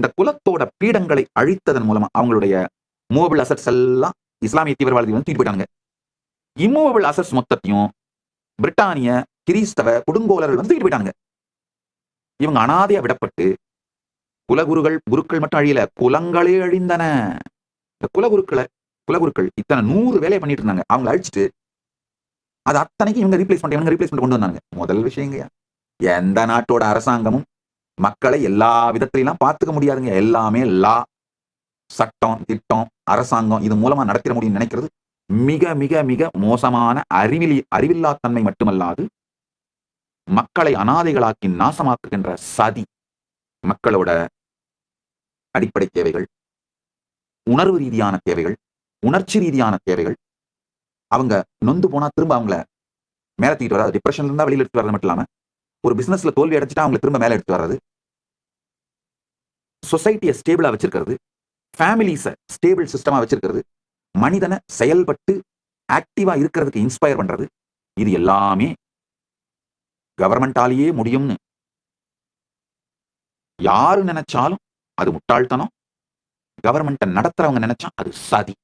இந்த குலத்தோட பீடங்களை அழித்ததன் மூலமா அவங்களுடைய மூவபிள் அசட்ஸ் எல்லாம் இஸ்லாமிய தீவிரவாதிகள் வந்து தூக்கிட்டு போயிட்டாங்க. இம்மூவபிள் அசட்ஸ் மொத்தத்தையும் பிரிட்டானிய கிறிஸ்தவ கொடுங்கோலர்கள் வந்து தூக்கிட்டு போயிட்டாங்க. இவங்க அனாதையா விடப்பட்டு குலகுருக்கள் மட்டும் அழியல, குலங்களே அழிந்தன. இந்த குலகுருக்கள் இத்தனை 100 வேலையை பண்ணிட்டு இருந்தாங்க. அவங்க அழிச்சிட்டு அது அத்தனைக்கும் இவங்க ரீப்ளேஸ் கொண்டு வந்தாங்க. முதல் விஷயங்க, எந்த நாட்டோட அரசாங்கமும் மக்களை எல்லா விதத்திலாம் பார்த்துக்க முடியாதுங்க. எல்லாமே லா, சட்டம், திட்டம், அரசாங்கம் இது மூலமா நடத்திட முடியும் நினைக்கிறது மிக மிக மிக மோசமான அறிவில்லாத்தன்மை மட்டுமல்லாது மக்களை அனாதைகளாக்கி நாசமாக்குகின்ற சதி. மக்களோட அடிப்படை தேவைகள், உணர்வு ரீதியான தேவைகள், உணர்ச்சி ரீதியான தேவைகள், அவங்க நொந்து போனா திரும்ப அவங்கள மேல தூக்கிட்டு வராது. டிப்ரெஷன்ல இருந்தா வெளியில எடுத்து வர்றது மட்டும் இல்லாம ஒரு பிசினஸ்ல தோல்வி அடைஞ்சிட்டா அவங்களை திரும்ப மேல எடுத்து வர்றது, சொசைட்டியை ஸ்டேபிளா வச்சிருக்கிறது, ஃபேமிலிஸை ஸ்டேபிள் சிஸ்டமா வச்சிருக்கிறது, மனிதனை செயல்பட்டு ஆக்டிவா இருக்கிறதுக்கு இன்ஸ்பயர் பண்றது, இது எல்லாமே கவர்மெண்டாலேயே முடியும்னு யாரு நினைச்சாலும் அது முட்டாள்தனம். கவர்மெண்ட்டை நடத்துறவங்க நினைச்சா அது சதி.